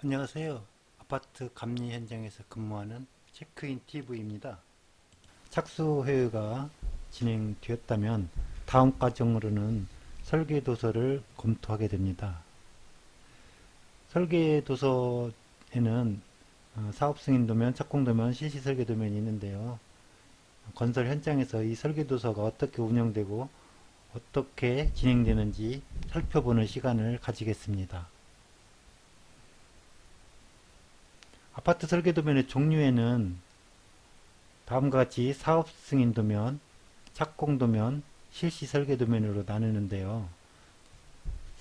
안녕하세요. 아파트 감리 현장에서 근무하는 체크인 TV입니다. 착수 회의가 진행되었다면 다음 과정으로는 설계 도서를 검토하게 됩니다. 설계 도서에는 사업 승인 도면, 착공 도면, 실시 설계 도면이 있는데요. 건설 현장에서 이 설계 도서가 어떻게 운영되고 어떻게 진행되는지 살펴보는 시간을 가지겠습니다. 아파트 설계 도면의 종류에는 다음과 같이 사업 승인 도면, 착공 도면, 실시 설계 도면으로 나누는데요.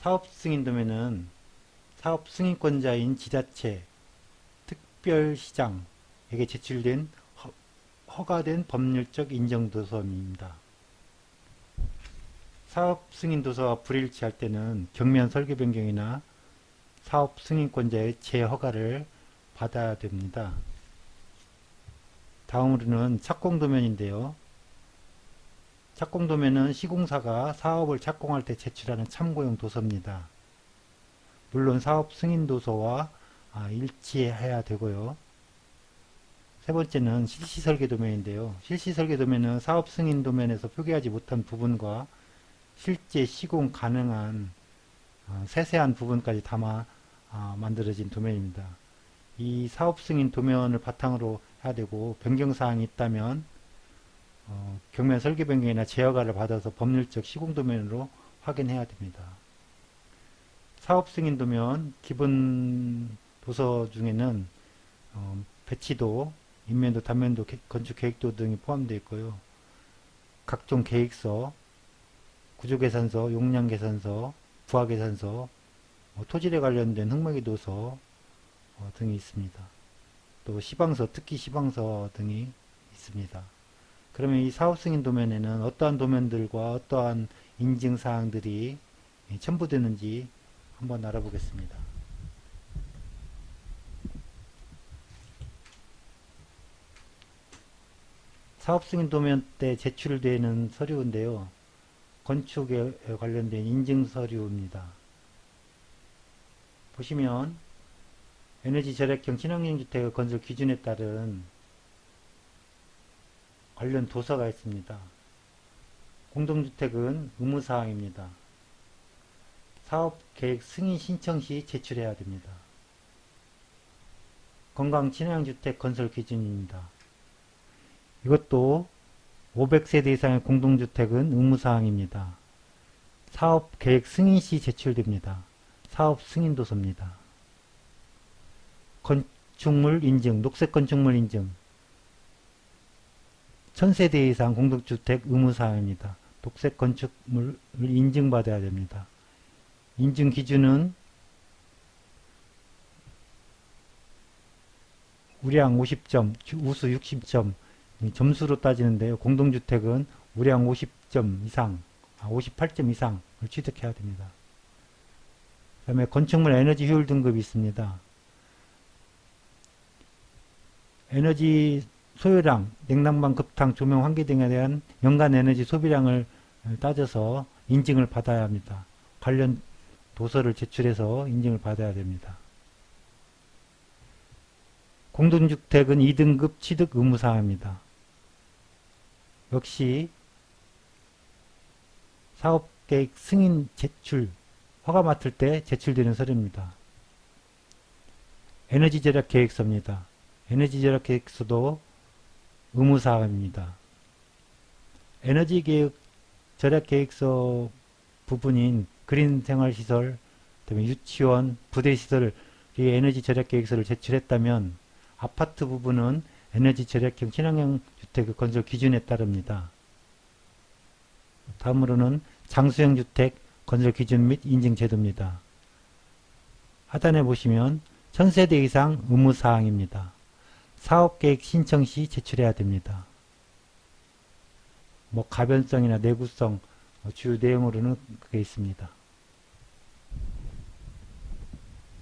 사업 승인 도면은 사업 승인권자인 지자체, 특별시장에게 제출된 허가된 법률적 인정 도서입니다. 사업 승인 도서와 불일치할 때는 경미한 설계 변경이나 사업 승인권자의 재허가를 받아야 됩니다. 다음으로는 착공 도면인데요. 착공 도면은 시공사가 사업을 착공할 때 제출하는 참고용 도서입니다. 물론 사업 승인 도서와 일치해야 되고요. 세 번째는 실시 설계 도면인데요. 실시 설계 도면은 사업 승인 도면에서 표기하지 못한 부분과 실제 시공 가능한 세세한 부분까지 담아 만들어진 도면입니다. 이 사업 승인 도면을 바탕으로 해야 되고 변경사항이 있다면 경면 설계 변경이나 제허가를 받아서 법률적 시공 도면으로 확인해야 됩니다. 사업 승인 도면 기본 도서 중에는 배치도, 인면도, 단면도, 건축 계획도 등이 포함되어 있고요. 각종 계획서, 구조계산서, 용량계산서, 부하계산서, 토질에 관련된 흙목이 도서 등이 있습니다. 또 시방서, 특기 시방서 등이 있습니다. 그러면 이 사업 승인 도면에는 어떠한 도면들과 어떠한 인증사항들이 첨부되는지 한번 알아보겠습니다. 사업 승인 도면 때 제출되는 서류인데요. 건축에 관련된 인증 서류입니다. 보시면 에너지 절약형 친환경 주택의 건설 기준에 따른 관련 도서가 있습니다. 공동주택은 의무사항입니다. 사업계획 승인 신청 시 제출해야 됩니다. 건강 친환경주택 건설 기준입니다. 이것도 500세대 이상의 공동주택은 의무사항입니다. 사업계획 승인 시 제출됩니다. 사업 승인도서입니다. 건축물 인증, 녹색 건축물 인증 1000세대 이상 공동주택 의무사항입니다. 녹색 건축물을 인증받아야 됩니다. 인증 기준은 우량 50점, 우수 60점 점수로 따지는데요. 공동주택은 우량 50점 이상, 58점 이상을 취득해야 됩니다. 그 다음에 건축물 에너지 효율 등급이 있습니다. 에너지 소요량, 냉난방, 급탕, 조명, 환기 등에 대한 연간 에너지 소비량을 따져서 인증을 받아야 합니다. 관련 도서를 제출해서 인증을 받아야 됩니다. 공동주택은 2등급 취득 의무사항입니다. 역시 사업계획 승인 제출, 허가 맡을 때 제출되는 서류입니다. 에너지 절약 계획서입니다. 에너지 절약 계획서도 의무사항입니다. 에너지 계획, 절약 계획서 부분인 그린 생활시설, 그다음에 유치원, 부대시설, 에너지 절약 계획서를 제출했다면 아파트 부분은 에너지 절약형 친환경 주택의 건설 기준에 따릅니다. 다음으로는 장수형 주택 건설 기준 및 인증 제도입니다. 하단에 보시면 1000세대 이상 의무사항입니다. 사업계획 신청 시 제출해야 됩니다. 가변성이나 내구성 주요 내용으로는 그게 있습니다.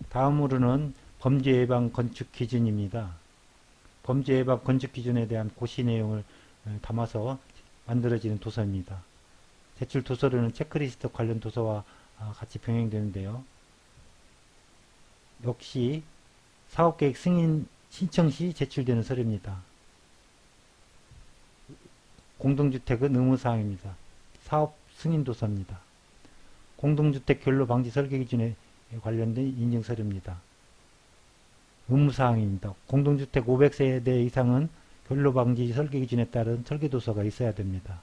다음으로는 범죄 예방 건축 기준입니다. 범죄 예방 건축 기준에 대한 고시 내용을 담아서 만들어지는 도서입니다. 제출 도서로는 체크리스트 관련 도서와 같이 병행되는데요. 역시 사업계획 승인 신청 시 제출되는 서류입니다. 공동주택은 의무사항입니다. 사업 승인도서입니다. 공동주택 결로 방지 설계 기준에 관련된 인증서류입니다. 의무사항입니다. 공동주택 500세대 이상은 결로 방지 설계 기준에 따른 설계도서가 있어야 됩니다.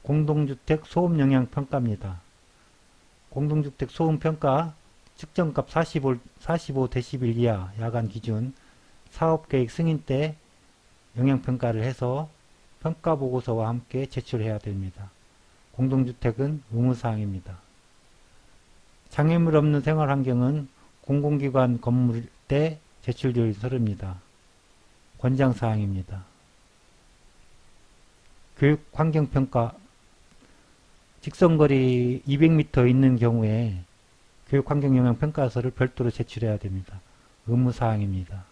공동주택 소음 영향 평가입니다. 공동주택 소음 평가 측정값 45dB 이하 야간 기준 사업계획 승인 때 영향평가를 해서 평가보고서와 함께 제출해야 됩니다. 공동주택은 의무사항입니다. 장애물 없는 생활환경은 공공기관 건물 때 제출될 서류입니다. 권장사항입니다. 교육환경평가 직선거리 200m 있는 경우에 교육환경영향평가서를 별도로 제출해야 됩니다. 의무사항입니다.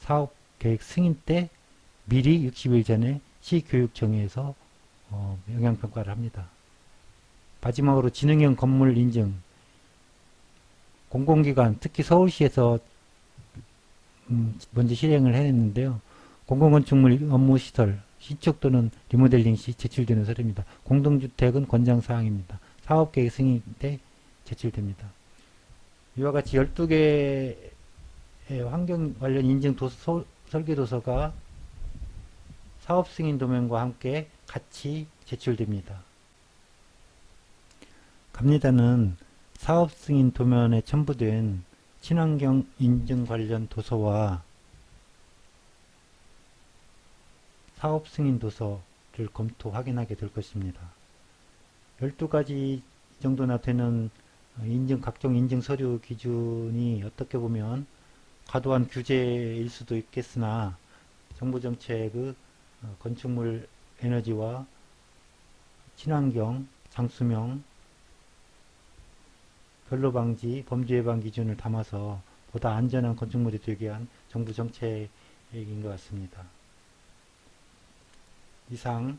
사업계획 승인 때 미리 60일 전에 시교육청에서 영향평가를 합니다. 마지막으로 지능형 건물 인증 공공기관 특히 서울시에서 먼저 실행을 해냈는데요. 공공건축물 업무시설 신축 또는 리모델링 시 제출되는 서류입니다. 공동주택은 권장사항입니다. 사업계획 승인 때 제출됩니다. 이와 같이 12개의 환경 관련 인증 설계도서가 사업승인 도면과 함께 같이 제출됩니다. 갑니다는 사업승인 도면에 첨부된 친환경 인증 관련 도서와 사업승인 도서를 검토 확인하게 될 것입니다. 12가지 정도나 되는 각종 인증 서류 기준이 어떻게 보면 과도한 규제일 수도 있겠으나 정부 정책의 건축물 에너지와 친환경, 장수명, 결로방지, 범죄예방 기준을 담아서 보다 안전한 건축물이 되게 한 정부 정책인 것 같습니다. 이상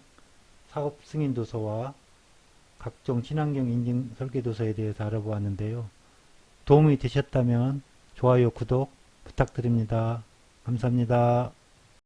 사업 승인 도서와 각종 친환경 인증 설계 도서에 대해서 알아보았는데요. 도움이 되셨다면 좋아요, 구독 부탁드립니다. 감사합니다.